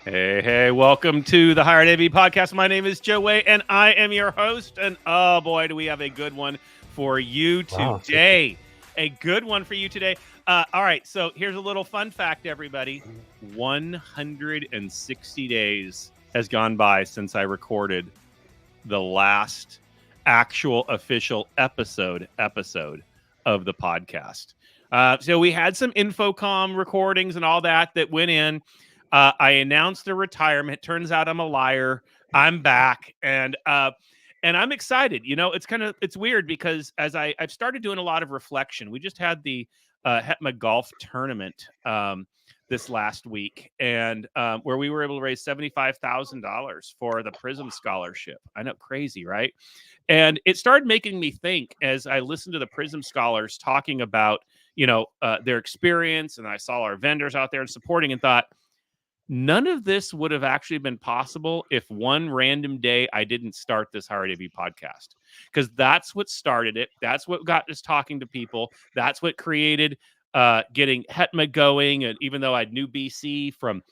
Hey, welcome to the Hired AV podcast. My name is Joe Way, and I am your host. And oh boy, do we have a good one for you today. A good one for you today. All right, so here's a little fun fact, everybody. 160 days has gone by since I recorded the last actual official episode of the podcast. So we had some InfoComm recordings and all that went in. I announced a retirement. Turns out I'm a liar. I'm back, and I'm excited. You know, it's weird because as I've started doing a lot of reflection. We just had the Hetma golf tournament this last week, and where we were able to raise $75,000 for the Prism Scholarship. I know, crazy, right? And it started making me think as I listened to the Prism Scholars talking about their experience, and I saw our vendors out there and supporting, and thought, none of this would have actually been possible if one random day I didn't start this Hired AV podcast, because that's what started it. That's what got us talking to people. That's what created getting Hetma going. And even though I knew BC from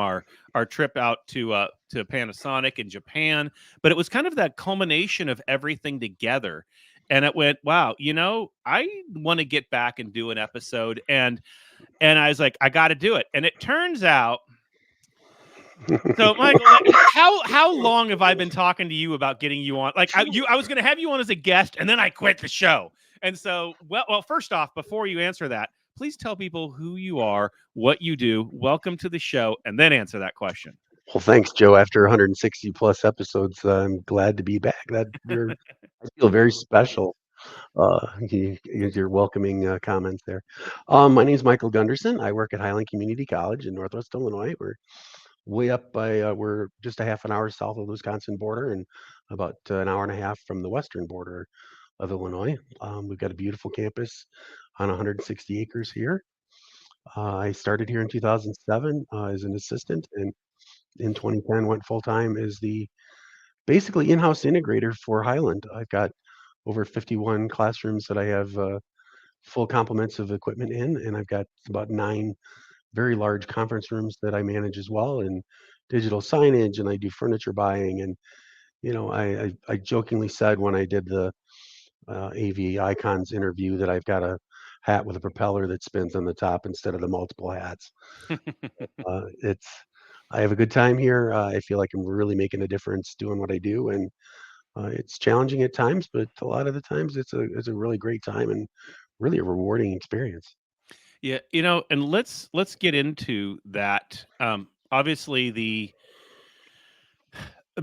our trip out to Panasonic in Japan, but it was kind of that culmination of everything together. And it went, wow, I want to get back and do an episode. And I was like, I got to do it. And it turns out, so Michael, how long have I been talking to you about getting you on? Like I was going to have you on as a guest, and then I quit the show. And so, well, first off, before you answer that, please tell people who you are, what you do. Welcome to the show, and then answer that question. Well, thanks, Joe. After 160 plus episodes, I'm glad to be back. I feel very special. Your welcoming comments there. My name is Michael Gunderson. I work at Highland Community College in Northwest Illinois. We're way up by, we're just a half an hour south of the Wisconsin border and about an hour and a half from the western border of Illinois. We've got a beautiful campus on 160 acres here. I started here in 2007 as an assistant, and in 2010 went full time as the basically in-house integrator for Highland. I've got over 51 classrooms that I have full complements of equipment in, and I've got about 9 very large conference rooms that I manage as well, and digital signage, and I do furniture buying. And I jokingly said when I did the AV Icons interview that I've got a hat with a propeller that spins on the top instead of the multiple hats. It's I have a good time here. I feel like I'm really making a difference doing what I do, and it's challenging at times, but a lot of the times it's a really great time and really a rewarding experience. Yeah, and let's get into that. Obviously, the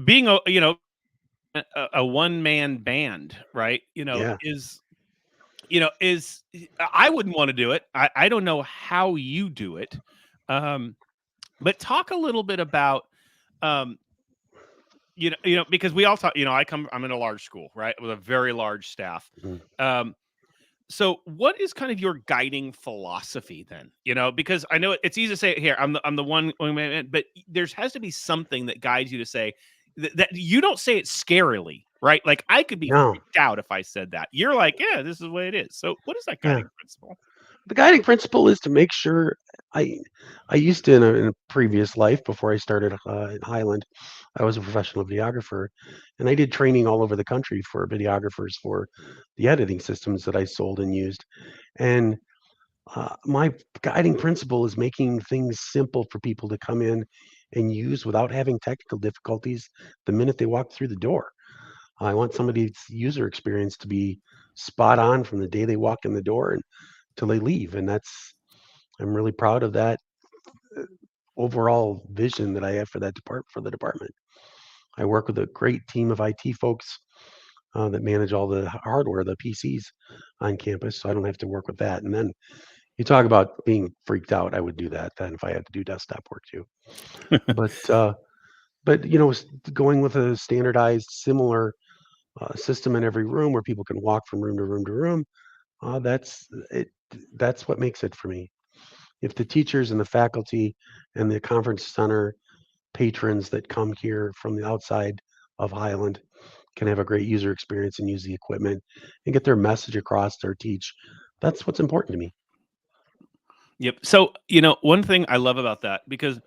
being a one man band, right? Yeah. Is I wouldn't want to do it. I don't know how you do it. Um, but talk a little bit about um, because we all talk, I'm in a large school, right? With a very large staff. Mhm. Um, so what is kind of your guiding philosophy then? Because I know it's easy to say here, I'm the one, but there has to be something that guides you to say that you don't say it scarily, right? Like I could be No. freaked out if I said that. You're like, yeah, this is the way it is. So what is that Yeah. guiding principle? The guiding principle is to make sure I I used to in a previous life before I started at Highland, I was a professional videographer, and I did training all over the country for videographers for the editing systems that I sold and used. And my guiding principle is making things simple for people to come in and use without having technical difficulties the minute they walk through the door. I want somebody's user experience to be spot on from the day they walk in the door and till they leave. And I'm really proud of that overall vision that I have for the department. I work with a great team of IT folks that manage all the hardware, the PCs on campus, so I don't have to work with that. And then you talk about being freaked out. I would do that then if I had to do desktop work too. But going with a standardized, similar system in every room where people can walk from room to room to room, that's it. That's what makes it for me. If the teachers and the faculty and the conference center patrons that come here from the outside of Highland can have a great user experience and use the equipment and get their message across to teach, that's what's important to me. Yep. So, one thing I love about that, because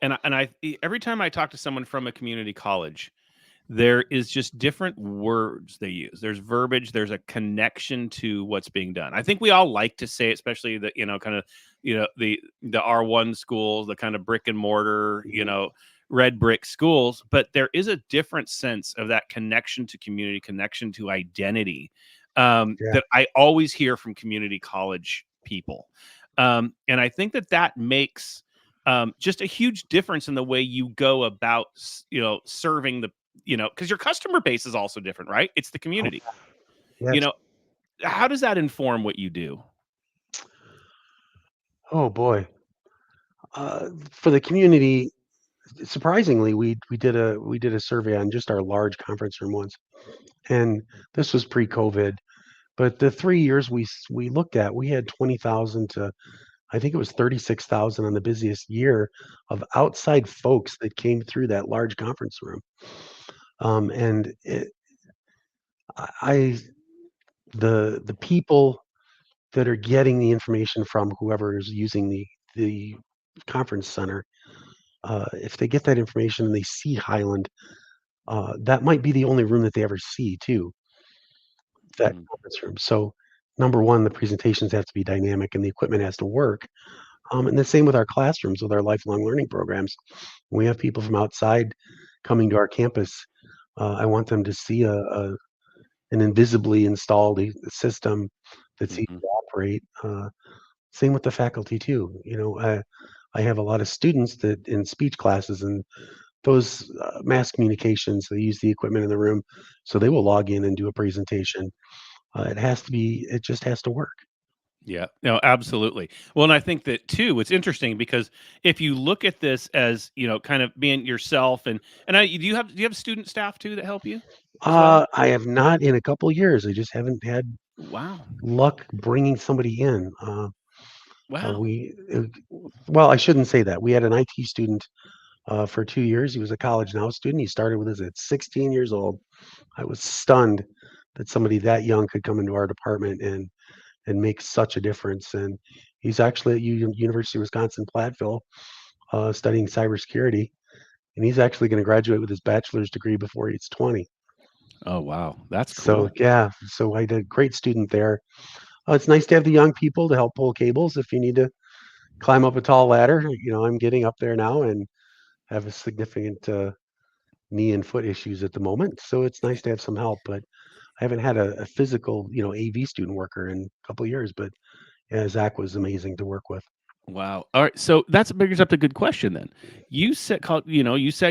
And I every time I talk to someone from a community college, there is just different words they use. There's verbiage, there's a connection to what's being done. I think we all like to say, especially the, kind of, the R1 schools, the kind of brick and mortar, Mhm. red brick schools, but there is a different sense of that connection to community, connection to identity, Yeah. that I always hear from community college people. And I think that that makes just a huge difference in the way you go about, serving the, because your customer base is also different, right? It's the Oh, community. yeah. You know, how does that inform what you do? Oh boy. For the community, surprisingly, we did a survey on just our large conference room once, and this was pre-COVID. But the 3 years we looked at, we had 20,000 to, I think it was 36,000 on the busiest year, of outside folks that came through that large conference room. And I the people that are getting the information from whoever is using the conference center, if they get that information and they see Highland, that might be the only room that they ever see too, that Mm, conference room. So number one, the presentations have to be dynamic and the equipment has to work. And the same with our classrooms, with our lifelong learning programs. When we have people from outside coming to our campus, I want them to see an invisibly installed system that's easy mhm, to operate. Same with the faculty too. I have a lot of students that in speech classes, and those mass communications, they use the equipment in the room, so they will log in and do a presentation. It just has to work. yeah, no, absolutely. Well, and I think that too, it's interesting because if you look at this as, kind of being yourself, do you have student staff too that help you as well? I have not in a couple years. I just haven't had Wow. luck bringing somebody in. Wow. Well, I shouldn't say that. We had an IT student for 2 years. He was a college now student. He started with us at 16 years old. I was stunned that somebody that young could come into our department and make such a difference. And he's actually at University of Wisconsin Platteville, studying cybersecurity, and he's actually going to graduate with his bachelor's degree before he's 20. Oh, wow. That's So cool. yeah, so I did a great student there. It's nice to have the young people to help pull cables if you need to climb up a tall ladder. I'm getting up there now and have a significant knee and foot issues at the moment. So it's nice to have some help, but I haven't had a physical, AV student worker in a couple of years. But yeah, Zach was amazing to work with. Wow. All right. So that's brings up a good question then. You said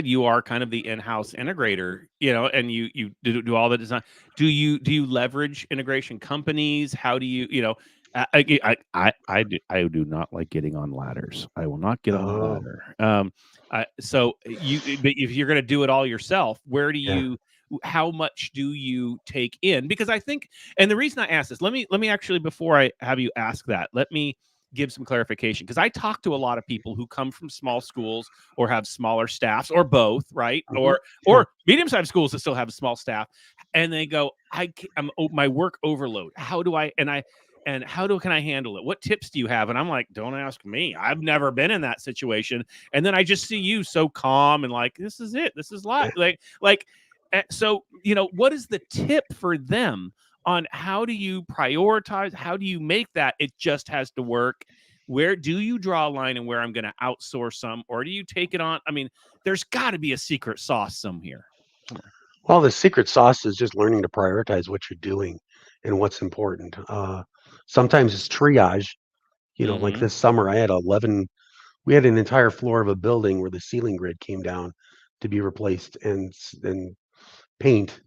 you are kind of the in-house integrator, and you do all the design. Do you leverage integration companies? How do you? I do not like getting on ladders. I will not get on a Oh, ladder. But if you're going to do it all yourself, yeah. how much do you take in? Because I think, and the reason I ask this, let me actually, before I have you ask that, let me give some clarification, because I talk to a lot of people who come from small schools or have smaller staffs or both, right? Mhm. Yeah. Or medium-sized schools that still have a small staff, and they go, my work overload. How do I and I and how do can I handle it? What tips do you have? And I'm like, don't ask me. I've never been in that situation. And then I just see you so calm and like, this is it. This is life. Yeah. So what is the tip for them on how do you prioritize? How do you make that it just has to work? Where do you draw a line and where I'm going to outsource some, or do you take it on? I mean, there's got to be a secret sauce somewhere. Well, the secret sauce is just learning to prioritize what you're doing and what's important. Sometimes it's triage. Like Mm-hmm. this summer, I had 11. We had an entire floor of a building where the ceiling grid came down to be replaced and paint.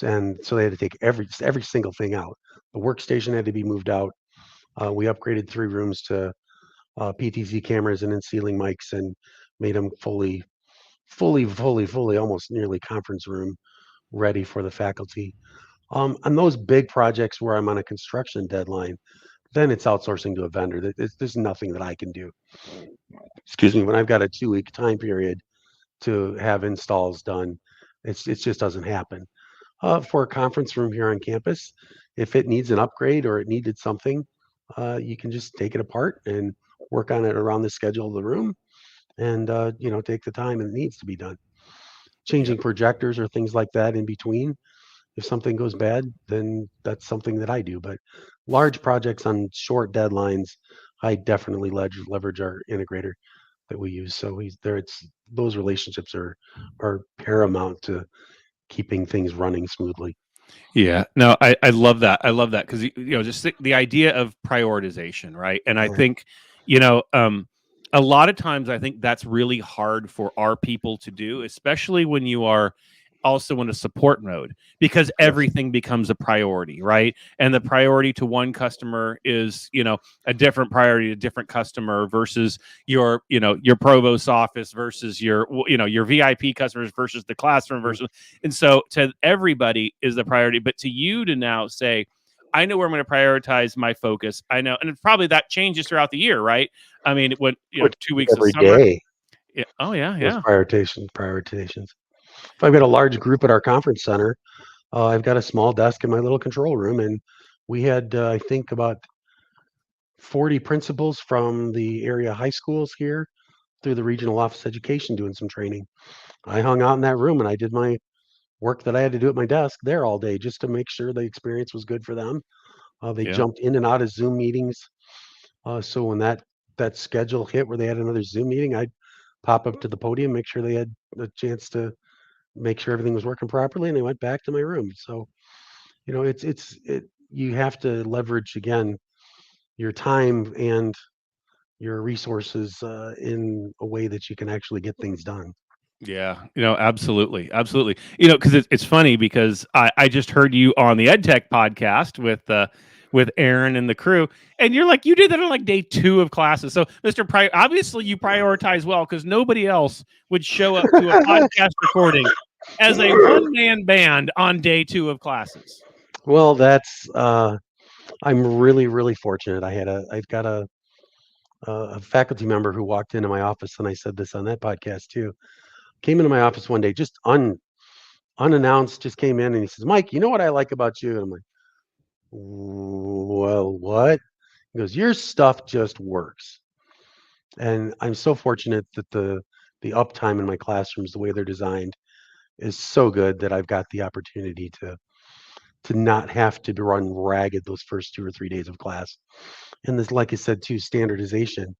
And so they had to take every single thing out. The workstation had to be moved out. We upgraded 3 rooms to PTZ cameras and in ceiling mics and made them fully, almost nearly conference room ready for the faculty. On those big projects where I'm on a construction deadline, then it's outsourcing to a vendor. There's nothing that I can do. Excuse me. When I've got a 2 week time period to have installs done, it just doesn't happen. For a conference room here on campus, if it needs an upgrade or it needed something, you can just take it apart and work on it around the schedule of the room, and take the time it needs to be done. Yep. Changing projectors or things like that in between. If something goes bad, then that's something that I do. But large projects on short deadlines, I definitely leverage our integrator that we use. So he's there. It's those relationships are paramount to keeping things running smoothly. Yeah, no, I love that. I love that because just the idea of prioritization, right? And I Yeah. think, you know, a lot of times I think that's really hard for our people to do, especially when you are also in a support mode because Yes. everything becomes a priority, right? And the priority to one customer is, a different priority to different customer versus your provost office versus your VIP customers versus the classroom Mm. versus. And so to everybody is the priority, but to you to now say, I know where I'm going to prioritize my focus. I know, and probably that changes throughout the year, right? I mean, when Which 2 weeks of every summer. day, Yeah. Oh yeah, those yeah, prioritizations. If I've got a large group at our conference center, I've got a small desk in my little control room, and we had I think about 40 principals from the area high schools here through the regional office education doing some training. I hung out in that room and I did my work that I had to do at my desk there all day just to make sure the experience was good for them. They yeah, jumped in and out of Zoom meetings. So when that schedule hit where they had another Zoom meeting, I'd pop up to the podium, make sure they had a chance to make sure everything was working properly, and they went back to my room. So it you have to leverage again your time and your resources in a way that you can actually get things done. yeah. Absolutely, absolutely. Because it's funny because I just heard you on the EdTech podcast with Aaron and the crew, and you're like you did that on like day 2 of classes. So, obviously you prioritize well because nobody else would show up to a podcast recording as a one man band on day 2 of classes. Well, that's I'm really really fortunate. I've got a faculty member who walked into my office, and I said this on that podcast too. Came into my office one day, just unannounced, just came in, and he says, "Mike, you know what I like about you?" And I'm like, "Well, what?" He goes, "Your stuff just works." And I'm so fortunate that the uptime in my classrooms, the way they're designed, is so good that I've got the opportunity to not have to run ragged those first 2 or 3 days of class. And this, like I said, too, standardization.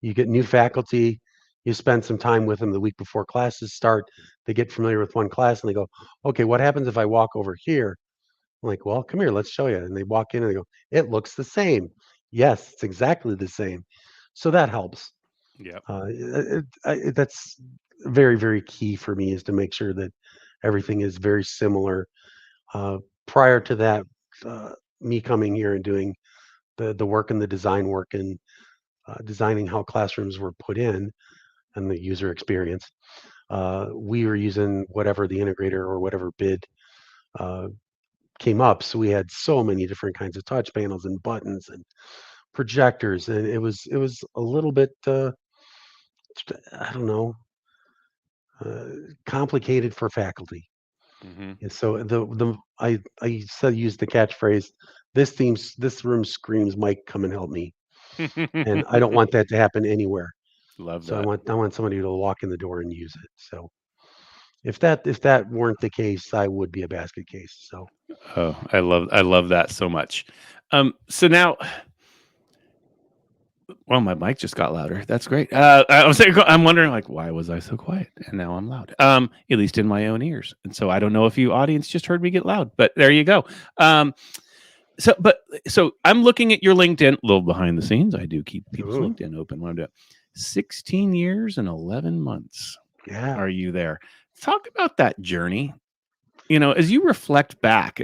You get new faculty, you spend some time with them the week before classes start. They get familiar with one class and they go, okay, what happens if I walk over here? I'm like, well, come here, let's show you. And they walk in and they go, it looks the same. Yes, it's exactly the same. So that helps. Yep. That's very, very key for me is to make sure that everything is very similar. Uh, Prior to that, uh, me coming here and doing the work and the design work and designing how classrooms were put in and the user experience, we were using whatever the integrator or whatever bid uh, came up. So we had so many different kinds of touch panels and buttons and projectors, and it was a little bit I don't know uh, complicated for faculty. Hmm. And so I said use the catchphrase, this room screams, Mike, come and help me. And I don't want that to happen anywhere. Love So that. I want somebody to walk in the door and use it. So if that weren't the case, I would be a basket case. So Oh, I love that so much. So now, well, my mic just got louder. That's great. I'm wondering, like, why was I so quiet? And now I'm loud. At least in my own ears. And so I don't know if you audience just heard me get loud, but there you go. Um, so I'm looking at your LinkedIn, a little behind the scenes. I do keep people's ooh, LinkedIn open when I'm doing. 16 years and 11 months. yeah, Are you there? Talk about that journey. As you reflect back,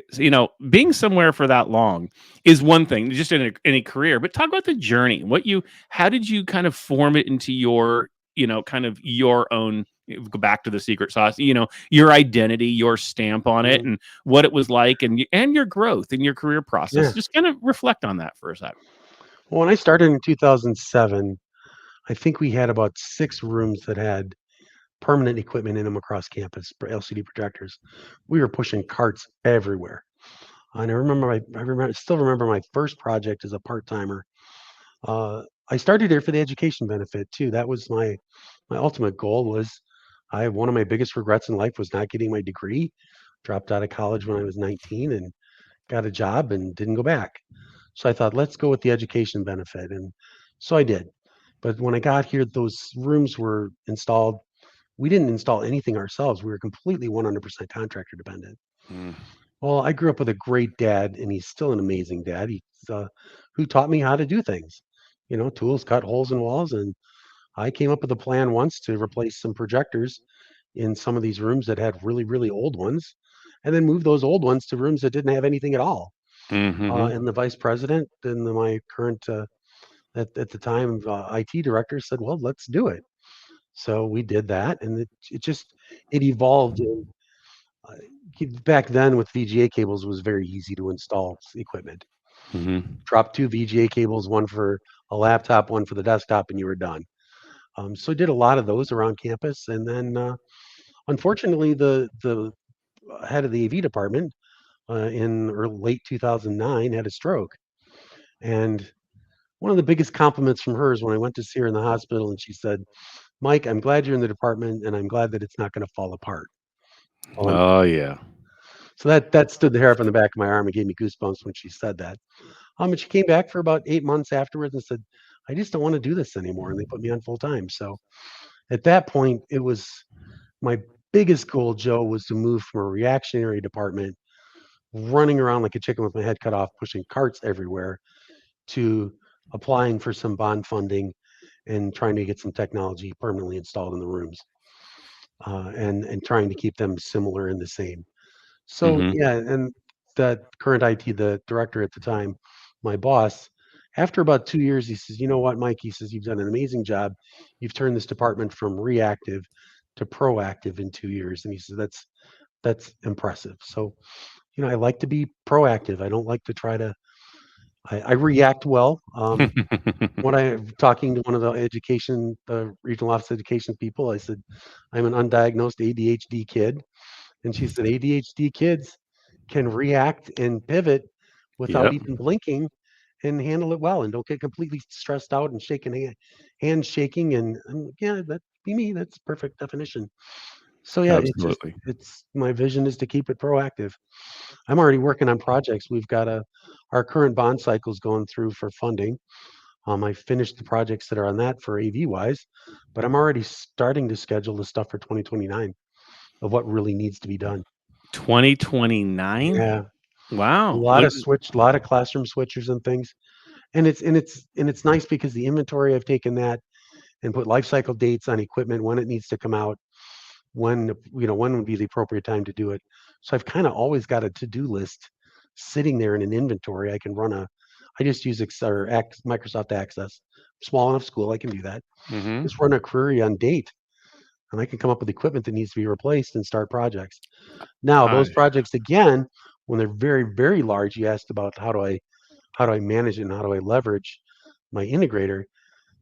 being somewhere for that long is one thing, just in a career, but talk about the journey. How did you kind of form it into your, kind of your own, go back to the secret sauce, your identity, your stamp on it, mhm, and what it was like, and your growth in your career process. yeah. Just kind of reflect on that for a sec. Well, when I started in 2007, I think we had about 6 rooms that had permanent equipment in them across campus for LCD projectors. We were pushing carts everywhere. And still remember my first project as a part timer. I started here for the education benefit too. That was My ultimate goal was one of my biggest regrets in life was not getting my degree. Dropped out of college when I was 19 and got a job and didn't go back. So I thought, let's go with the education benefit. And so I did. But when I got here, those rooms were installed. We didn't install anything ourselves. We were completely 100% contractor dependent. Mm. Well, I grew up with a great dad, and he's still an amazing dad. He's who taught me how to do things. Tools cut holes in walls, and I came up with a plan once to replace some projectors in some of these rooms that had really, really old ones, and then move those old ones to rooms that didn't have anything at all. Mm-hmm. And the vice president and my current at the time IT director said, "Well, let's do it." So we did that, and it evolved. And uh, back then, with VGA cables, it was very easy to install equipment. Mm-hmm. Drop two VGA cables, one for a laptop, one for the desktop, and you were done. So I did a lot of those around campus, and then unfortunately, the head of the AV department in late 2009 had a stroke, and one of the biggest compliments from her is when I went to see her in the hospital, and she said, "Mike, I'm glad you're in the department, and I'm glad that it's not going to fall apart." Well, Oh yeah. so that stood the hair up on the back of my arm and gave me goosebumps when she said that. And she came back for about 8 months afterwards and said, "I just don't want to do this anymore," and they put me on full time. So at that point, it was my biggest goal, Joe, was to move from a reactionary department, running around like a chicken with my head cut off, pushing carts everywhere, to applying for some bond funding and trying to get some technology permanently installed in the rooms, and trying to keep them similar and the same. So Mm-hmm. yeah, and that current IT, the director at the time, my boss, after about 2 years, he says, "You know what, Mike?" He says, "You've done an amazing job. You've turned this department from reactive to proactive in 2 years." And he says, "That's impressive." So I like to be proactive. I don't like to try to. I react well. When I talking to one of the regional office education people, I said, "I'm an undiagnosed ADHD kid," and she said, "ADHD kids can react and pivot without Yep. even blinking and handle it well and don't get completely stressed out and hands shaking." And yeah, that be me. That's perfect definition. So yeah, Absolutely. it's my vision is to keep it proactive. I'm already working on projects. We've got our current bond cycle's going through for funding. I finished the projects that are on that for AV wise, but I'm already starting to schedule the stuff for 2029 of what really needs to be done. 2029. Yeah, a Wow. lot of a lot of classroom switchers and things. And it's nice because the inventory I've taken that and put life cycle dates on equipment when it needs to come out, when would be the appropriate time to do it. So I've kind of always got a to-do list sitting there in an inventory. I just use Microsoft Access. Small enough school, I can do that. Mm-hmm. Just run a query on date, and I can come up with equipment that needs to be replaced and start projects. Now, I those projects again, when they're very, very large, you asked about how do I manage it and how do I leverage my integrator.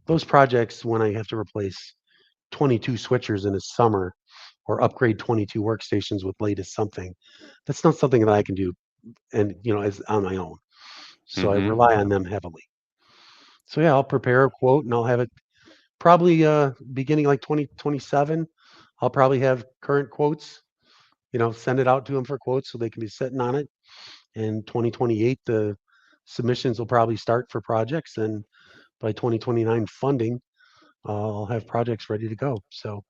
Those projects, when I have to replace 22 switchers in a summer or upgrade 22 workstations with latest something, that's not something that I can do and as on my own. So I Mm-hmm. rely on them heavily. So yeah, I'll prepare a quote and I'll have it probably beginning like 2027. I'll probably have current quotes, send it out to them for quotes so they can be sitting on it. And 2028, the submissions will probably start for projects, and by 2029 funding, I'll have projects ready to go. So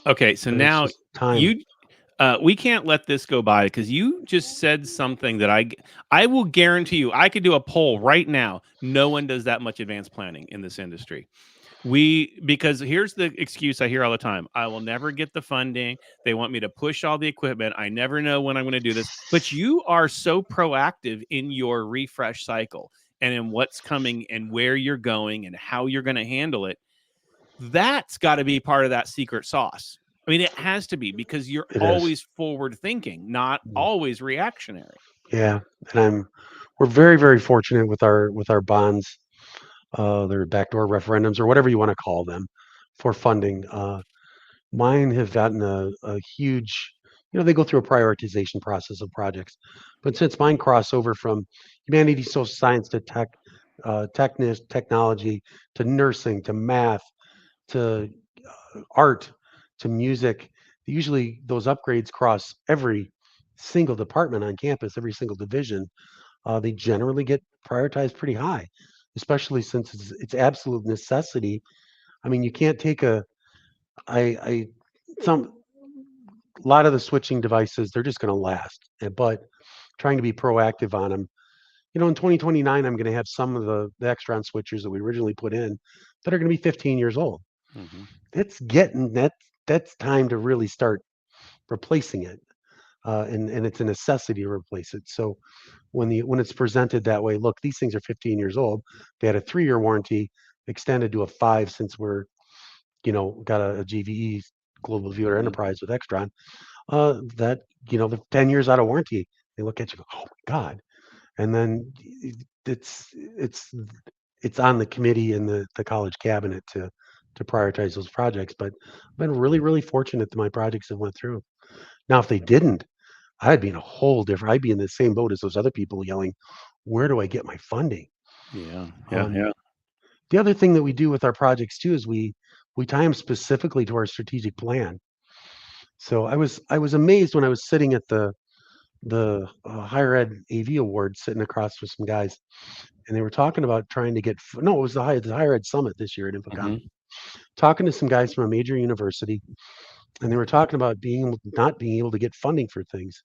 Okay, so it's now just time. you we can't let this go by because you just said something that I will guarantee you I could do a poll right now. No one does that much advanced planning in this industry. Because here's the excuse I hear all the time. I will never get the funding. They want me to push all the equipment. I never know when I'm going to do this. But you are so proactive in your refresh cycle and in what's coming and where you're going and how you're going to handle it. That's got to be part of that secret sauce. I mean, it has to be because you're It is. always forward thinking, not always reactionary. Yeah, and we're very, very fortunate with our bonds, their backdoor referendums or whatever you want to call them, for funding. Mine have gotten a huge, they go through a prioritization process of projects, but since mine cross over from humanities, social science to technology to nursing to math to art to music. Usually those upgrades cross every single department on campus, every single division. They generally get prioritized pretty high, especially since it's absolute necessity. I mean, you can't take I some a lot of the switching devices, they're just going to last. But trying to be proactive on them. In 2029, I'm going to have some of the Extron switchers that we originally put in that are going to be 15 years old. Hmm. It's getting that's time to really start replacing it, and it's a necessity to replace it. So when it's presented that way, look, these things are 15 years old. They had a 3-year warranty, extended to a 5 since we're got a GVE Global Viewer Hmm. Enterprise with Extron. That they're 10 years out of warranty. They look at you, go, oh my god, and then it's it's on the committee and the college cabinet to prioritize those projects. But I've been really, really fortunate that my projects have went through. Now, if they didn't, I'd be in a whole different. I'd be in the same boat as those other people yelling, "Where do I get my funding?" Yeah, yeah, Um, yeah. the other thing that we do with our projects too is we tie them specifically to our strategic plan. So I was amazed when I was sitting at the higher ed AV award, sitting across with some guys, and they were talking about trying to get no, it was the higher ed summit this year at InfoComm. Hmm. Talking to some guys from a major university, and they were talking about not being able to get funding for things.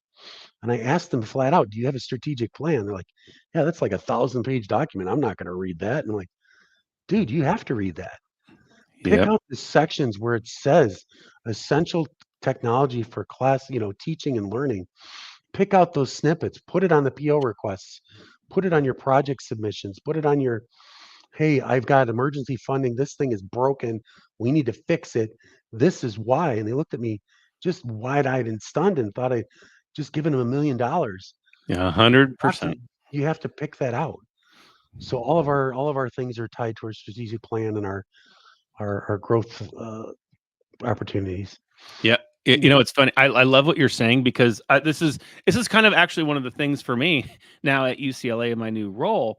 And I asked them flat out, "Do you have a strategic plan?" They're like, "Yeah, that's like a 1,000-page document. I'm not going to read that." And I'm like, "Dude, you have to read that. Pick Yep. out the sections where it says essential technology for class, teaching and learning. Pick out those snippets, put it on the PO requests, put it on your project submissions, put it on your, hey, I've got emergency funding. This thing is broken. We need to fix it. This is why." And they looked at me just wide eyed and stunned and thought I just given them $1 million. Yeah, You have 100%. to you have to pick that out. So all of our things are tied to our strategic plan and our growth opportunities. Yeah. It's funny. I love what you're saying because this is kind of actually one of the things for me now at UCLA in my new role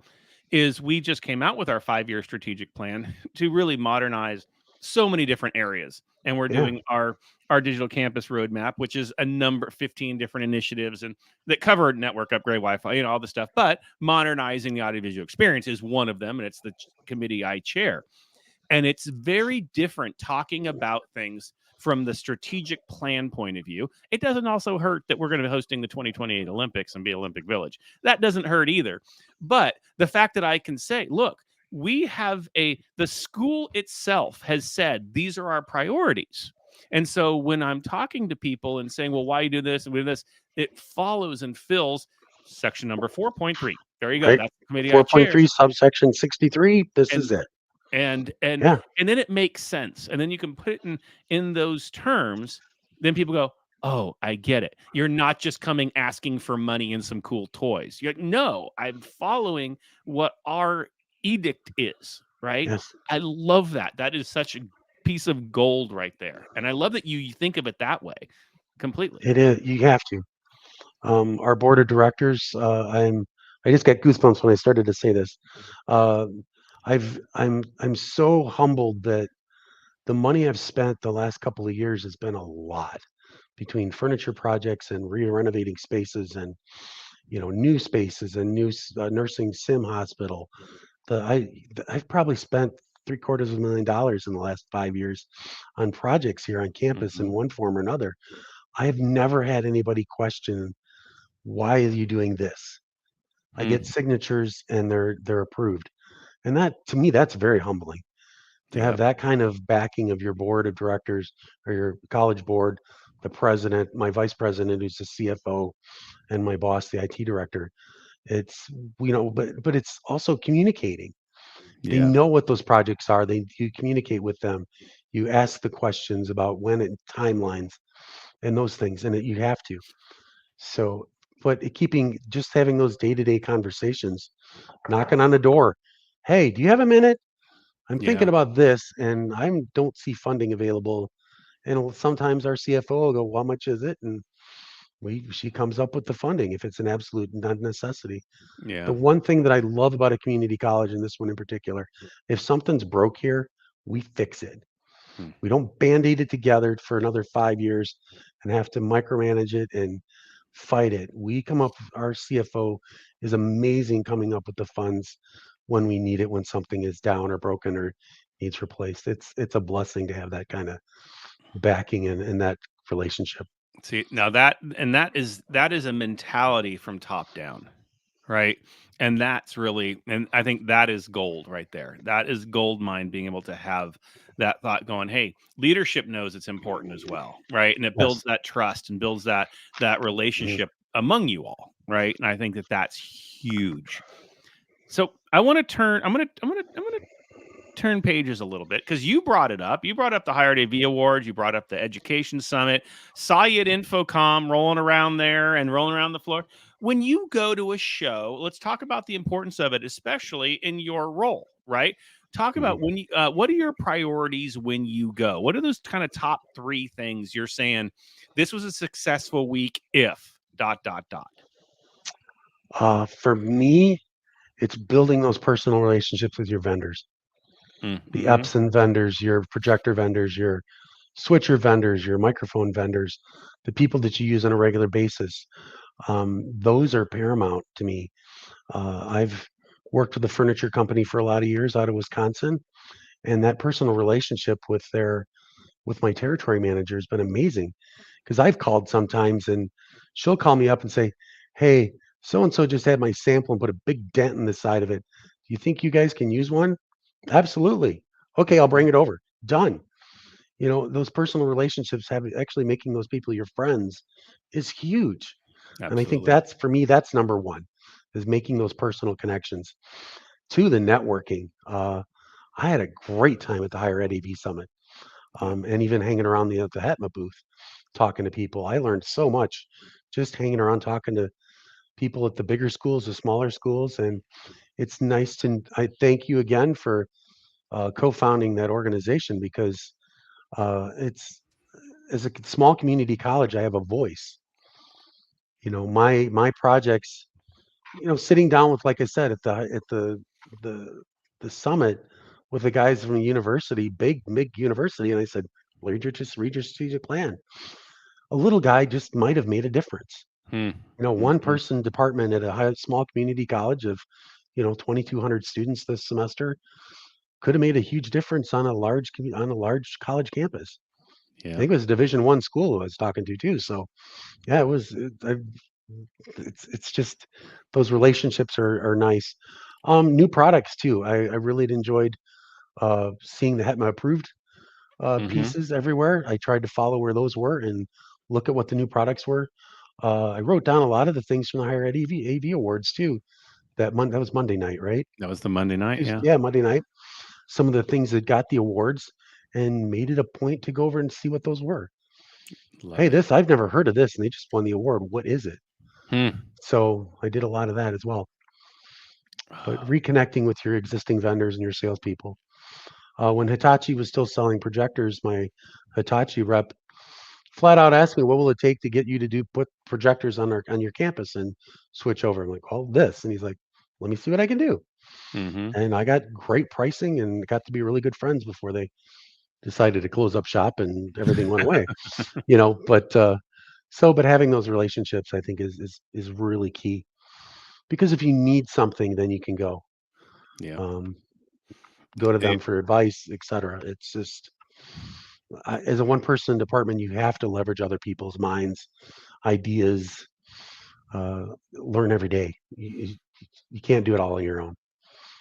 is we just came out with our 5-year strategic plan to really modernize so many different areas. And we're Yeah, doing our digital campus roadmap, which is a number 15 different initiatives and that cover network upgrade, Wi-Fi, all the stuff. But modernizing the audiovisual experience is one of them, and it's the committee I chair. And it's very different talking about things from the strategic plan point of view. It doesn't also hurt that we're going to be hosting the 2028 Olympics and be Olympic Village. That doesn't hurt either. But the fact that I can say, look, we have the school itself has said these are our priorities. And so when I'm talking to people and saying, well, why do this and do this, it follows and fills section number 4.3. There you go. right. That's the committee I chair. 4.3 subsection 63. This And is it. and and Yeah. and then it makes sense, and then you can put it in those terms. Then people go, oh, I get it. You're not just coming asking for money and some cool toys. You're like, no, I'm following what our edict is, right? Yes. I love that. That is such a piece of gold right there, and I love that you think of it that way completely. It is. You have to. Our board of directors. I just got goosebumps when I started to say this. Uh, I'm so humbled that the money I've spent the last couple of years has been a lot between furniture projects and renovating spaces and new spaces and new nursing sim hospital. I've probably spent $750,000 in the last 5 years on projects here on campus in Hmm. one form or another. I have never had anybody question, why are you doing this? I get Hmm. signatures and they're approved. And that, to me, that's very humbling to have Yep. that kind of backing of your board of directors or your college board, the president, my vice president, who's the CFO, and my boss, the IT director. It's, but it's also communicating. They Yeah. know what those projects are. You communicate with them. You ask the questions about when and timelines and those things, and you have to. So, but keeping just having those day-to-day conversations, knocking on the door. Hey, do you have a minute? I'm thinking Yeah. about this, and I don't see funding available. And sometimes our CFO will go, "Well, how much is it?" And she comes up with the funding if it's an absolute necessity. The Yeah. one thing that I love about a community college, and this one in particular, if something's broke here, we fix it. Hmm. We don't band-aid it together for another 5 years and have to micromanage it and fight it. We come up, our CFO is amazing coming up with the funds when we need it, when something is down or broken or needs replaced. It's a blessing to have that kind of backing and that relationship. See, now that is a mentality from top down, right? And that's really, and I think that is gold right there. That is gold mine, being able to have that thought going, hey, leadership knows it's important as well, right? And it Yes. builds that trust and builds that Mhm. relationship among you all, right? And I think that that's huge. So I want to turn. I'm gonna turn pages a little bit because you brought it up. You brought up the Higher AV Awards. You brought up the Education Summit. Saw you at InfoComm rolling around there and rolling around the floor. When you go to a show, let's talk about the importance of it, especially in your role, right? Talk about Mhm. when you. What are your priorities when you go? What are those kind of top three things you're saying? This was a successful week if dot dot dot. For me, it's building those personal relationships with your vendors, the Mm-hmm. Epson vendors, your projector vendors, your switcher vendors, your microphone vendors, the people that you use on a regular basis. Those are paramount to me. I've worked with a furniture company for a lot of years out of Wisconsin, and that personal relationship with my territory manager has been amazing because I've called sometimes and she'll call me up and say, "Hey, so and so just had my sample and put a big dent in the side of it. Do you think you guys can use one?" Absolutely. Okay, I'll bring it over. Done. Those personal relationships, have actually making those people your friends is huge. And I think Absolutely. that's, for me, that's number one, is making those personal connections. Two, the networking. I had a great time at the Higher Ed AV Summit, Yeah. and even hanging around the HETMA booth, talking to people. I learned so much just hanging around talking to people at the bigger schools, the smaller schools, and it's nice to. I thank you again for co-founding that organization because it's, as a small community college, I have a voice. My projects. Sitting down with, like I said, the the summit with the guys from the university, big university, and I said, read your strategic plan. A little guy just might have made a difference. Hmm. One Mm-hmm. person department at a small community college of 2,200 students this semester could have made a huge difference on a on a large college campus. I Yeah. think it was a Division I school I was talking to too. So yeah, it was. It's just, those relationships are nice. New products too. I really enjoyed seeing the HETMA approved Mm-hmm. pieces everywhere. I tried to follow where those were and look at what the new products were. I wrote down a lot of the things from the Higher Ed AV Awards too. That was Monday night, right? That was the Monday night. Yeah. Yeah, Monday night. Some of the things that got the awards, and made it a point to go over and see what those were. Love Hey, it. this, I've never heard of this, and they just won the award. What is it? Hmm. So I did a lot of that as well. But Ah, reconnecting with your existing vendors and your salespeople. When Hitachi was still selling projectors, my Hitachi rep flat out asked me, "What will it take to get you to put projectors on your campus and switch over?" I'm like, "Well, this," and he's like, "Let me see what I can do." mhm. And I got great pricing and got to be really good friends before they decided to close up shop and everything went away. But having those relationships, I think, is really key, because if you need something, then you can Yeah. um, go to them Hey, for advice, etc. It's just, as a one person department, you have to leverage other people's minds, ideas, learn every day. You can't do it all on your own.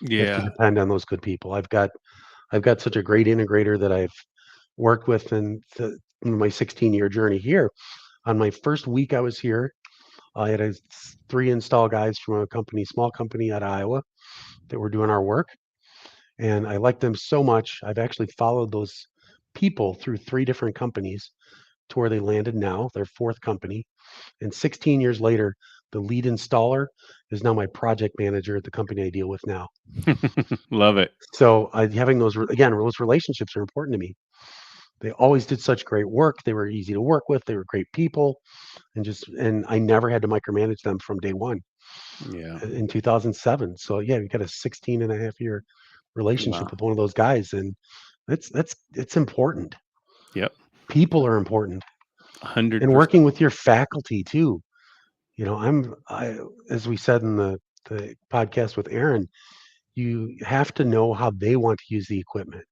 You have to yeah. depend on those good people. I've got such a great integrator that I've worked with in my 16-year journey here. On my first week I was here, I had three install guys from a small company out of Iowa, that were doing our work, and I liked them so much. I've actually followed those people through three different companies to where they landed now, their fourth company. And 16 years later, the lead installer is now my project manager at the company I deal with now. Love it. So having those relationships are important to me. They always did such great work. They were easy to work with. They were great people, and I never had to micromanage them from day one Yeah. in 2007. So yeah, we got a 16 and a half year relationship Wow. with one of those guys, and it's important. Yep. People are important, and 100%. working with your faculty too. You know, I as we said in the podcast with Aaron, you have to know how they want to use the equipment.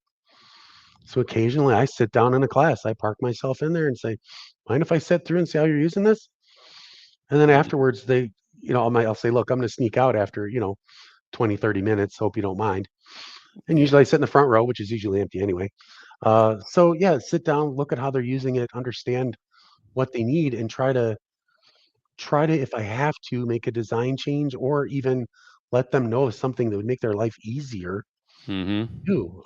So occasionally I sit down in a class, I park myself in there and say, mind if I sit through and see how you're using this? And then Mm. afterwards I'll say, look, I'm going to sneak out after, 20, 30 minutes. Hope you don't mind. And Yeah. usually I sit in the front row, which is usually empty anyway. So yeah, sit down, look at how they're using it, understand what they need, and try to, if I have to, make a design change or even let them know something that would make their life easier Mm-hmm. too.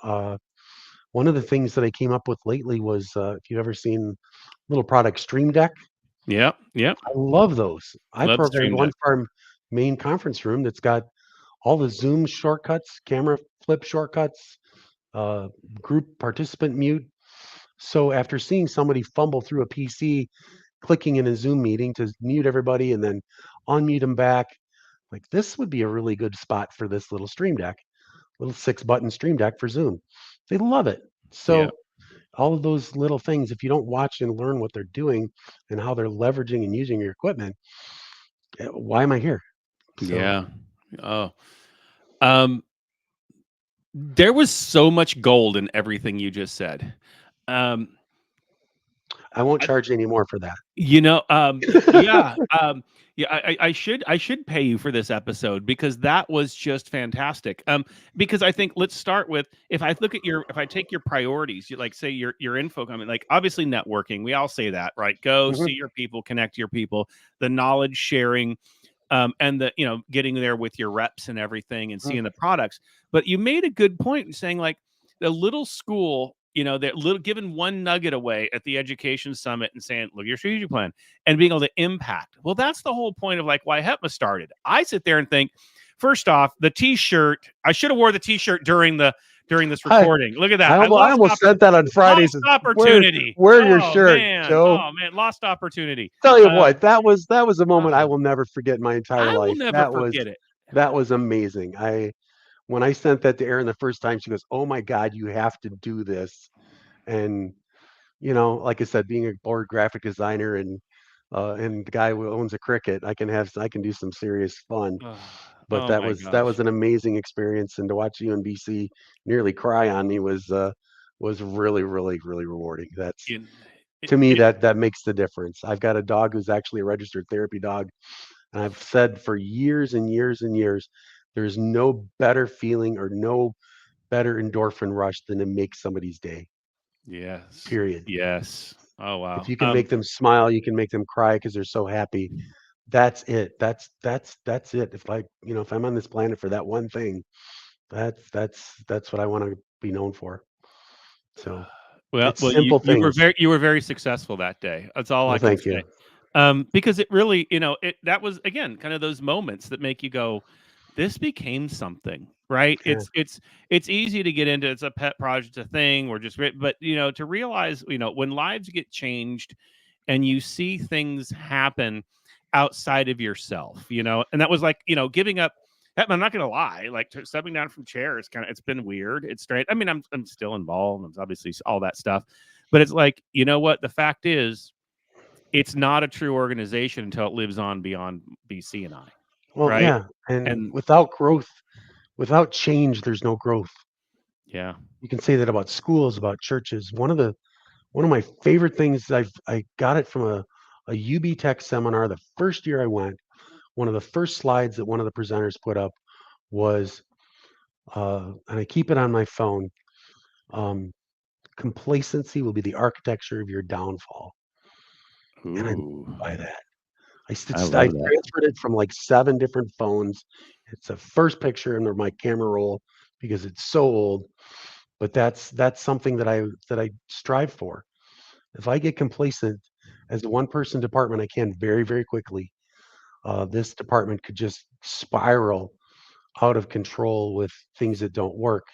One of the things that I came up with lately was, if you've ever seen little product Stream Deck, Yep. Yep. I love those. I Love programmed Stream one Deck. for our main conference room that's got all the Zoom shortcuts, camera flip shortcuts, uh, group participant mute. So after seeing somebody fumble through a PC, clicking in a Zoom meeting to mute everybody and then unmute them back, like this would be a really good spot for this little Stream Deck, little 6-button Stream Deck for Zoom. They love it. Yeah. So all of those little things, if you don't watch and learn what they're doing and how they're leveraging and using your equipment, why am I here? So Yeah. Oh. Um, there was so much gold in everything you just said. Um, I won't I, charge any more for that. yeah, yeah. I should pay you for this episode because that was just fantastic. Because I think let's start with if I take your priorities, you like say your info coming, like obviously networking. We all say that, right? Go Mhm, see your people, connect to your people, the knowledge sharing, and the getting there with your reps and everything and mhm. seeing the products. But you made a good point in saying like the little school, that little giving one nugget away at the education summit and saying, look, your strategic plan and being able to impact. Well, that's the whole point of like why HEPMA started. I sit there and think, first off, the t-shirt, I should have wore the t-shirt during this I recording. Look at that. I I almo I lost almost said that on Fridays. lost Is opportunity. wear your Oh shirt, man. Joe. Oh man, lost opportunity. Tell you Um, what, that was a moment I oh, will never forget in my entire I will life. never That was forget it. that was amazing. When I sent that to Erin the first time, she goes, "Oh my God, you have to do this." And like I said, being a board graphic designer and the guy who owns a Cricut, I can do some serious fun. But Oh that my was gosh. an amazing experience, and to watch you and BC nearly cry on me was really, really, really rewarding. That's In, it, to me it, that makes the difference. I've got a dog who's actually a registered therapy dog, and I've said for years and years and years, there's no better feeling or no better endorphin rush than to make somebody's day. yes. Period. Yes. Oh If wow. you can make them smile, you can make them cry because they're so happy. That's it. That's it. If I'm on this planet for that one thing, that's what I want to be known for. So Well, it's well, you simple you were things. very successful that day. That's all I Well, can thank you. say. Because it really, that was again kind of those moments that make you go, "This became something." Right? Yeah. It's easy to get into it's a pet project, a thing, or just but to realize when lives get changed and you see things happen outside of yourself, and that was like giving up. I'm not gonna lie, like stepping down from chairs, it's been weird. It's strange. I mean, I'm still involved. I'm obviously all that stuff, but it's like what the fact is, it's not a true organization until it lives on beyond BC and I, Well, right? yeah. And And without growth, without change, there's no growth. yeah, You can say that about schools, about churches. One of my favorite things I got it from a UB Tech seminar the first year I went. One of the first slides that one of the presenters put up was, and I keep it on my phone. Um, Complacency will be the architecture of your downfall, and I live ooh, by that. I I love that. transferred it from like 7 different phones. It's a first picture under my camera roll because it's so old, but that's something that I strive for. If I get complacent as a one-person department, I can very, very quickly. This department could just spiral out of control with things that don't work.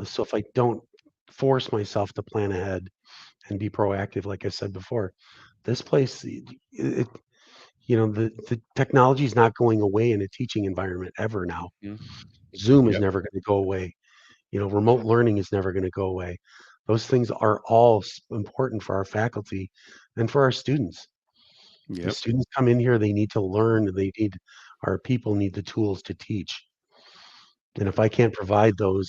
So if I don't force myself to plan ahead and be proactive, like I said before, this place, the technology is not going away in a teaching environment ever now. Mm, Zoom is yep. never going to go away. Remote learning is never going to go away. Those things are all important for our faculty and for our students. The Yep. students come in here, they need to learn, our people need the tools to teach. And if I can't provide those,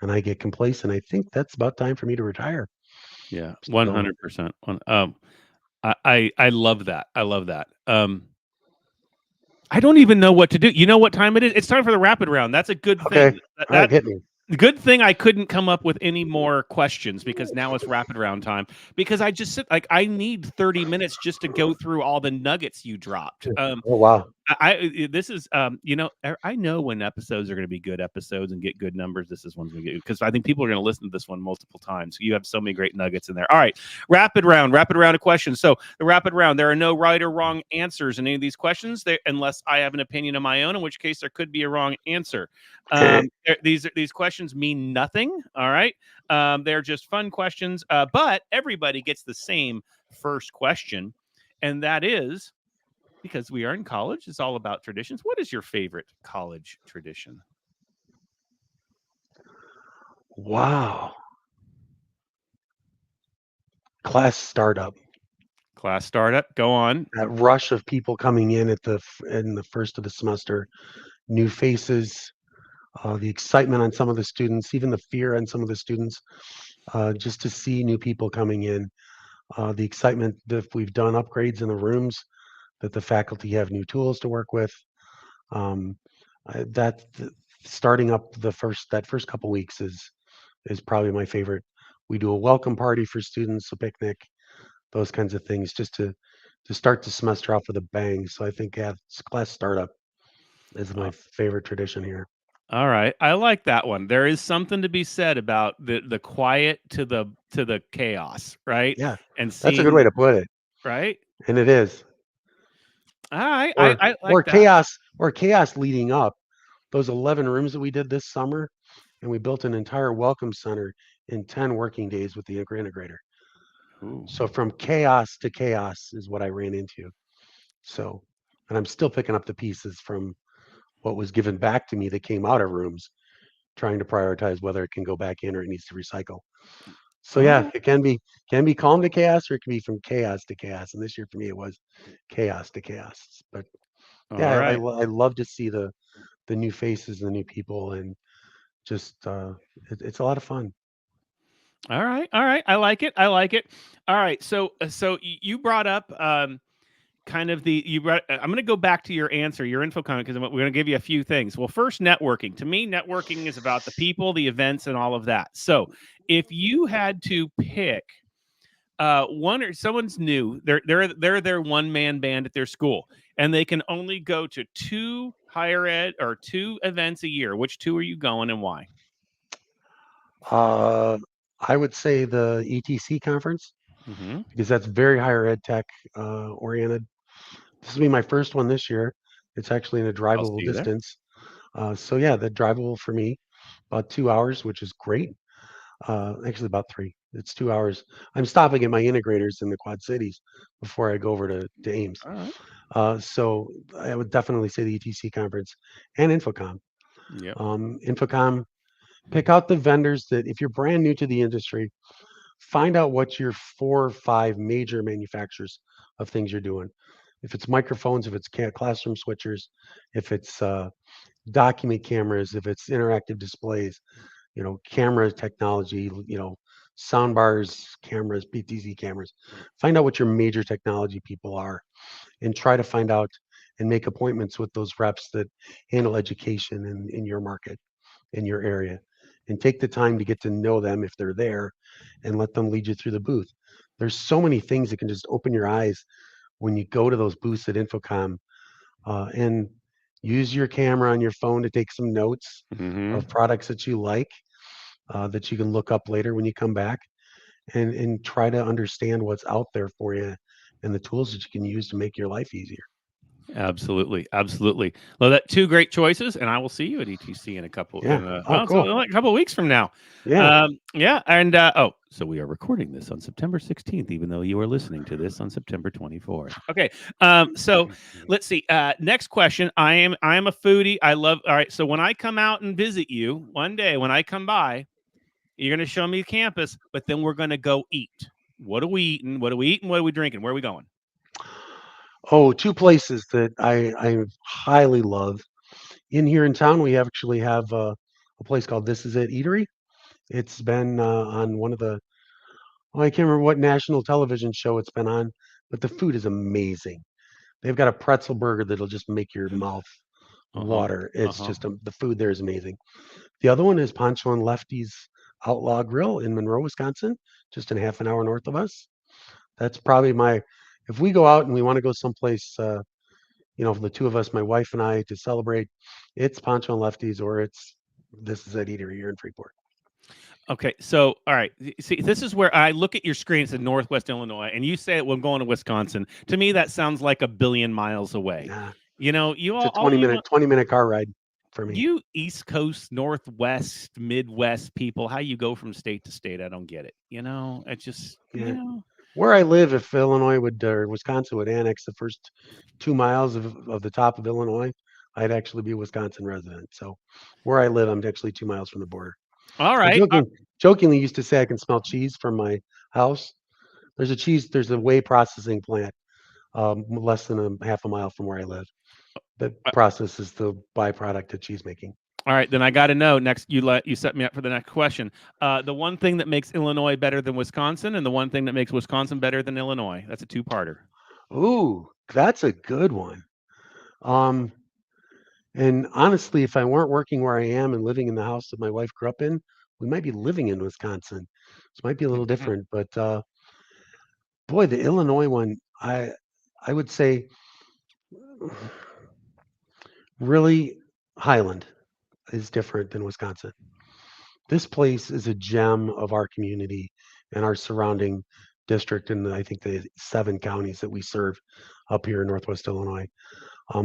and I get complacent, I think that's about time for me to retire. Yeah. So, 100%. I love that. I love that. I don't even know what to do. You know what time it is? It's time for the rapid round. That's a good okay, thing. all right, hit me. Good thing I couldn't come up with any more questions because now it's rapid round time. Because I just sit like I need 30 minutes just to go through all the nuggets you dropped. Oh wow. This is I know when episodes are going to be good episodes and get good numbers. This is one's going to get, because I think people are going to listen to this one multiple times. You have so many great nuggets in there. All right, rapid round of questions. So the rapid round, there are no right or wrong answers in any of these questions, unless I have an opinion of my own, in which case there could be a wrong answer. These questions mean nothing. All right, they're just fun questions, but everybody gets the same first question, and that is, because we are in college, it's all about traditions. What is your favorite college tradition? Wow. Class startup. Class startup. Go on. That rush of people coming in in the first of the semester, new faces, the excitement on some of the students, even the fear on some of the students, just to see new people coming in, the excitement that we've done upgrades in the rooms, that the faculty have new tools to work with. Um, that Starting up that first couple weeks is probably my favorite. We do a welcome party for students, a picnic, those kinds of things, just to start the semester off with a bang. So I think, yeah, class startup is my Uh, favorite tradition here. all right, I like that one. There is something to be said about the quiet to the chaos, right? Yeah, And that's a good seeing way the to put it, right. and it is. All right, Or I like or that. chaos leading up. Those 11 rooms that we did this summer, and we built an entire welcome center in 10 working days with the integrator. Ooh. So from chaos to chaos is what I ran into. So, and I'm still picking up the pieces from what was given back to me that came out of rooms, trying to prioritize whether it can go back in or it needs to recycle. So All yeah, right, it can be calm to chaos, or it can be from chaos to chaos. And this year for me, it was chaos to chaos. But all yeah, right, I love to see the new faces, the new people, and just it's a lot of fun. all right, all right. I like it. I like it. All right. So you brought up kind of I'm going to go back to your answer, your info comment, because we're going to give you a few things. Well, first, networking. To me, networking is about the people, the events, and all of that. So if you had to pick one, or someone's new, they're their one man band at their school, and they can only go to two higher ed or two events a year, which two are you going and why? Uh, I would say the ETC conference, Mm-hmm. because that's very higher ed tech oriented. This will be my first one this year. It's actually in a I'll drivable see you there. distance. So yeah, the drivable for me, about 2 hours, which is great. Actually, about three. It's 2 hours. I'm stopping at my integrators in the Quad Cities before I go over to Ames. All right. So I would definitely say the ETC conference and InfoComm. Yep. InfoComm, pick out the vendors that, if you're brand new to the industry, find out what your 4 or 5 major manufacturers of things you're doing. If it's microphones, if it's classroom switchers, if it's document cameras, if it's interactive displays, camera technology, sound bars, cameras, PTZ cameras. Find out what your major technology people are, and try to find out and make appointments with those reps that handle education in your market, in your area, and take the time to get to know them if they're there, and let them lead you through the booth. There's so many things that can just open your eyes when you go to those booths at InfoComm, and use your camera on your phone to take some notes Mm-hmm. of products that you like, that you can look up later when you come back, and try to understand what's out there for you and the tools that you can use to make your life easier. Absolutely, absolutely. Well, that two great choices, and I will see you at ETC in a couple Yeah. Oh, well, so cool. like a couple of weeks from now. Yeah. Yeah, and oh, so we are recording this on September 16th, even though you are listening to this on September 24th. Okay, so let's see. Next question. I am a foodie. I love. All right, so when I come out and visit you one day, when I come by, you're going to show me the campus, but then we're going to go eat. What are we eating? What are we eating? What are we drinking? Where are we going? Oh, two places that I highly love. In here in town, we actually have a place called This Is It Eatery. It's been on one of the, oh, I can't remember what national television show it's been on, but the food is amazing. They've got a pretzel burger that'll just make your mouth Uh huh. water. Uh It's huh. just the food there is amazing. The other one is Poncho and Lefty's Outlaw Grill in Monroe, Wisconsin, just in half an hour north of us. That's probably my, if we go out and we want to go someplace, for the two of us, my wife and I, to celebrate, it's Poncho and Lefty's or it's This Is It Eatery here in Freeport. Okay, so all right, see, this is where I look at your screen. It said Northwest Illinois, and you say, "Well, I'm going to Wisconsin." To me, that sounds like a billion miles away. Nah, You know, you it's a all 20 you minute 20-minute car ride for me. you East Coast, Northwest, Midwest people, how you go from state to state, I don't get it. You know, it just Yeah. Where I live, if Illinois would or Wisconsin would annex the first 2 miles of the top of Illinois, I'd actually be a Wisconsin resident. So where I live, I'm actually 2 miles from the border. all I right. jokingly used to say I can smell cheese from my house. There's a whey processing plant less than a half a mile from where I live that processes the byproduct of cheese making. All right, then I got to know next. You set me up for the next question. The one thing that makes Illinois better than Wisconsin, and the one thing that makes Wisconsin better than Illinois. That's a two-parter. Ooh, that's a good one. Um, and honestly, if I weren't working where I am and living in the house that my wife grew up in, we might be living in Wisconsin. This might be a little Mhm. different, but boy, the Illinois one, I would say really Highland is different than Wisconsin. This place is a gem of our community and our surrounding district and I think the 7 counties that we serve up here in Northwest Illinois.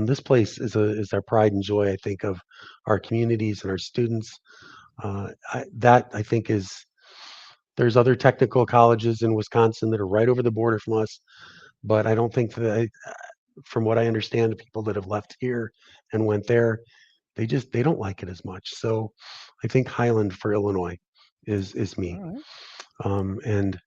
This place is our pride and joy, I think, of our communities and our students. That I think is there's other technical colleges in Wisconsin that are right over the border from us, but I don't think that from what I understand, the people that have left here and went there, they don't like it as much. So I think Highland for Illinois is All me. right. And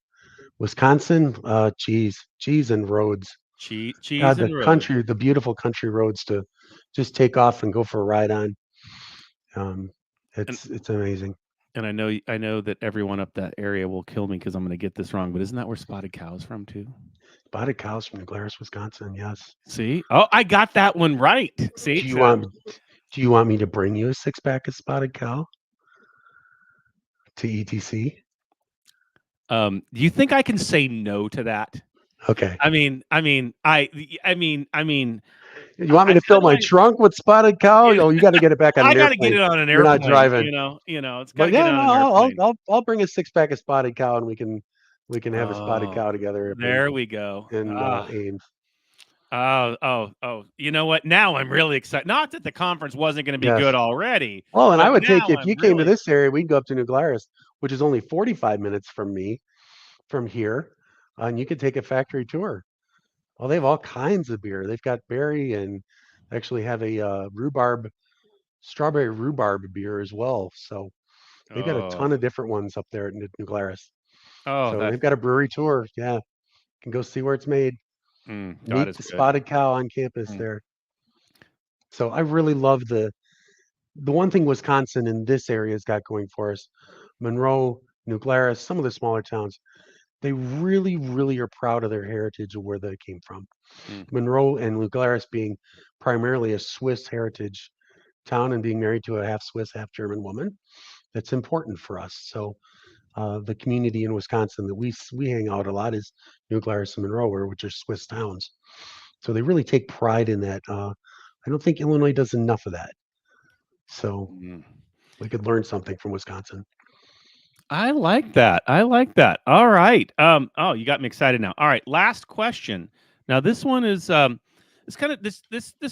Wisconsin, cheese and roads. Cheese God, the and roads. country, the beautiful country roads to just take off and go for a ride on. Um, And it's amazing. I know that everyone up that area will kill me because I'm going to get this wrong. But isn't that where Spotted Cow's from too? Spotted cows from New Glarus, Wisconsin. Yes. See, oh, I got that one right. See, Do you so want do you want me to bring you a 6 pack of spotted cow to ETC? do you think I can say no to that? Okay. I mean, You want me to how fill do my I? trunk with spotted cow? You know, Oh, you got to get it back on I an got to get airplane. it on an You're not airplane. driving. It's got to But get yeah, on no, an airplane. I'll bring a 6 pack of spotted cow and we can have a spotted Oh, cow together up there we go. in Ah, Ames. oh. You know what? Now I'm really excited. Not that the conference wasn't going to be Yes. good already, Well, and I but would take now if I'm you came to really. this area, we'd go up to New Glarus, which is only 45 minutes from me from here, and you could take a factory tour. Well, they have all kinds of beer. They've got berry and actually have a strawberry rhubarb beer as well. So they've got a Oh, ton of different ones up there at New Glarus. oh, So that they've got a brewery tour. Yeah, you can go see where it's made. God Meet is the good. spotted cow on campus Mm, there. So I really love the one thing Wisconsin in this area has got going for us. Monroe, New Glarus, some of the smaller towns, they really, really are proud of their heritage of where they came from. mm. Monroe and New Glarus being primarily a Swiss heritage town and being married to a half Swiss, half German woman, that's important for us. So the community in Wisconsin that we hang out a lot is New Glarus and Monroe, which are Swiss towns. So they really take pride in that. I don't think Illinois does enough of that. So Mm. we could learn something from Wisconsin. I like that. I like that. All right. Oh, you got me excited now. All right. Last question. Now, this one is it's kind of this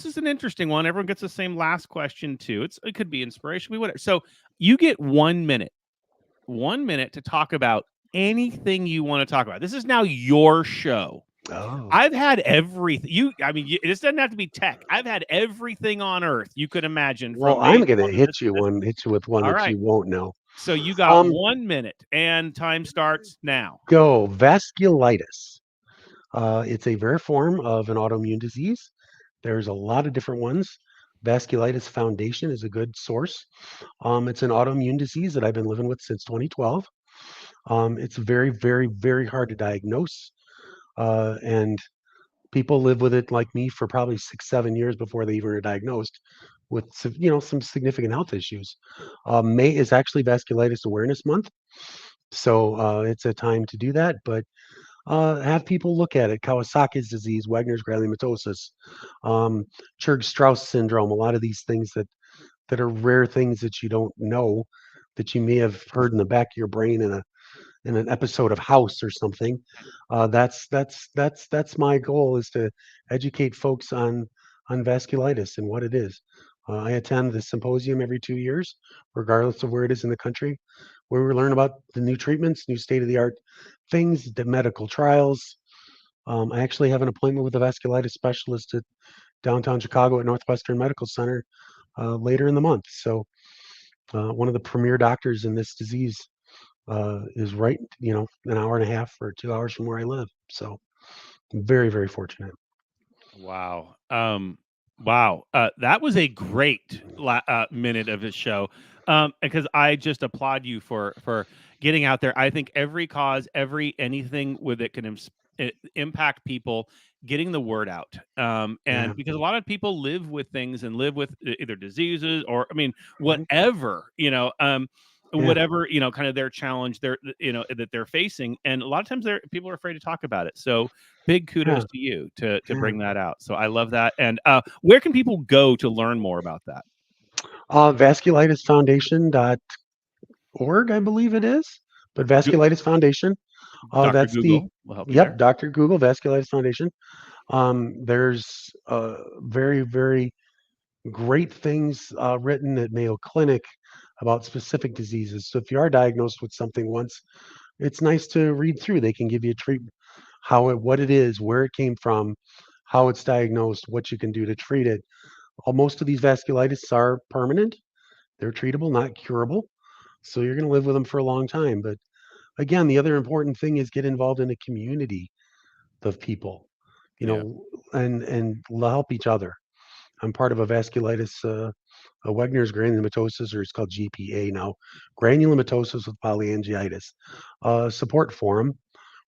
is an interesting one. Everyone gets the same last question too. It could be inspiration, whatever. So you get 1 minute to talk about anything you want to talk about. This is now your show. Oh, I've had everything. This doesn't have to be tech. I've had everything on earth you could imagine well, from I'm major gonna to this to this. hit you with one All that right. you won't know. So you got Um, 1 minute, and time starts now. Go vasculitis. It's a rare form of an autoimmune disease. There's a lot of different ones. Vasculitis Foundation is a good source. It's an autoimmune disease that I've been living with since 2012. It's very, very, very hard to diagnose, and people live with it like me for probably 6, 7 years before they even are diagnosed with some significant health issues. May is actually Vasculitis Awareness Month, so it's a time to do that. But have people look at it. Kawasaki's disease, Wegener's granulomatosis, um, Churg-Strauss syndrome. A lot of these things that are rare things that you don't know, that you may have heard in the back of your brain in an episode of House or something. That's my goal, is to educate folks on vasculitis and what it is. I attend the symposium every 2 years, regardless of where it is in the country, where we learn about the new treatments, new state of the art things, the medical trials. I actually have an appointment with a vasculitis specialist at downtown Chicago at Northwestern Medical Center later in the month. So one of the premier doctors in this disease is right, an hour and a half or 2 hours from where I live. So I'm very, very fortunate. Wow. Wow. That was a great minute of his show. Because I just applaud you for getting out there. I think every cause, anything with it can impact people, getting the word out. Yeah. And because a lot of people live with things and live with either diseases or, I mean, Mhm. whatever, Yeah. whatever, kind of their challenge that they're facing. And a lot of times people are afraid to talk about it. So big kudos Yeah. to you to Yeah. bring that out. So I love that. And where can people go to learn more about that? Vasculitisfoundation.org, I believe it is. But Vasculitis Foundation, Dr. that's the, Google will help you yep, there. Dr. Google, Vasculitis Foundation. There's very, very great things written at Mayo Clinic about specific diseases. So if you are diagnosed with something once, it's nice to read through. They can give you a treatment, what it is, where it came from, how it's diagnosed, what you can do to treat it. Most of these vasculitis are permanent. They're treatable, not curable. So you're going to live with them for a long time. But again, the other important thing is get involved in a community of people, you Yeah. know, and help each other. I'm part of a vasculitis, a Wegener's granulomatosis, or it's called GPA now, granulomatosis with polyangiitis, support forum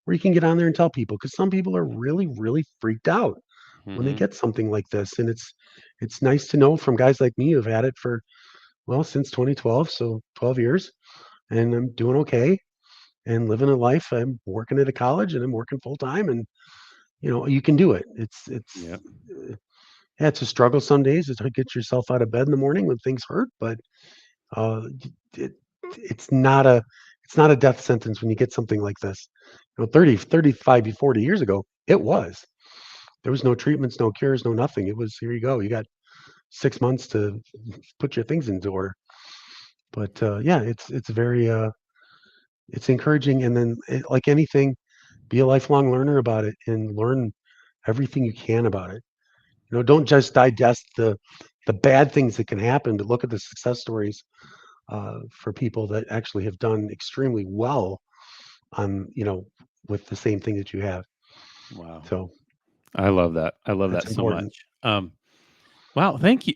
where you can get on there and tell people, because some people are really, really freaked out when they Hmm. get something like this. And it's nice to know from guys like me who've had it for, well, since 2012, so 12 years, and I'm doing okay and living a life. I'm working at a college and I'm working full time, and you can do it. Yep. Uh, yeah, it's a struggle some days to get yourself out of bed in the morning when things hurt, but uh, it, it's not a death sentence when you get something like this. 30, 35, 40 years ago, it was. There was no treatments, no cures, no nothing. It was, here you go. You got 6 months to put your things into order. But yeah, it's very it's encouraging. And then, like anything, be a lifelong learner about it and learn everything you can about it. Don't just digest the bad things that can happen, but look at the success stories for people that actually have done extremely well on with the same thing that you have. Wow. So I love that. I love that's that so much. important. Wow. Thank you.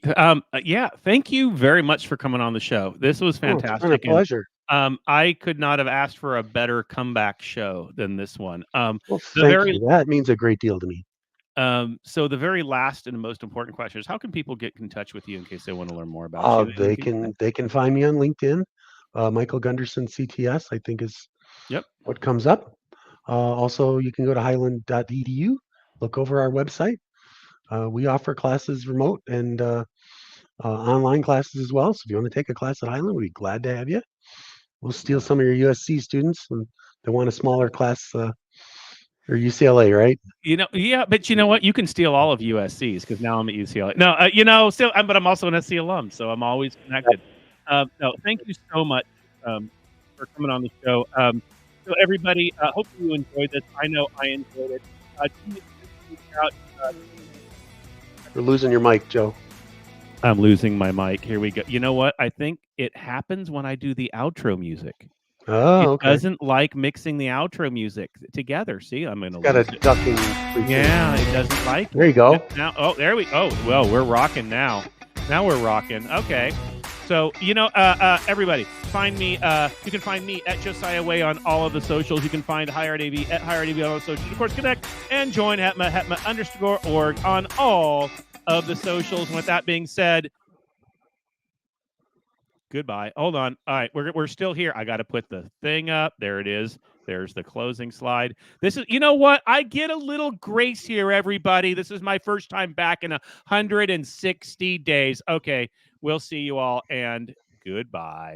Yeah. Thank you very much for coming on the show. This was Oh, it's been a fantastic. And pleasure. I could not have asked for a better comeback show than this one. Well, The thank very you. That means a great deal to me. so the very last and most important question is, how can people get in touch with you in case they want to learn more about you and They anything? can find me on LinkedIn. Michael Gunderson CTS, I think, is Yep. what comes up. Also, you can go to highland.edu, look over our website. We offer classes remote and online classes as well. So if you want to take a class at Highland, we'd be glad to have you. We'll steal Wow. some of your USC students and they want a smaller class Or UCLA, right? Yeah, but you know what? You can steal all of USC's because now I'm at UCLA. No, still, but I'm also an SC alum, so I'm always connected. No, thank you so much for coming on the show. So everybody, hopefully you enjoyed this. I know I enjoyed it. Reach out. We're losing your mic, Joe. I'm losing my mic. Here we go. You know what? I think it happens when I do the outro music. Oh, It okay. doesn't like mixing the outro music together. See, I'm going to Got a lose it. ducking. Yeah, it doesn't like There you go. now. Oh, there we. Oh, well, we're rocking now. Now we're rocking. Okay. So everybody, find me. You can find me at Josiah Way on all of the socials. You can find Hired AV at Hired AV on all the socials. Of course, connect and join hetma_org on all of the socials. And with that being said, goodbye. Hold on. All right, we're still here. I got to put the thing up. There it is. There's the closing slide. This is, you know what? I get a little grace here, everybody. This is my first time back in 160 days. Okay, we'll see you all, and goodbye.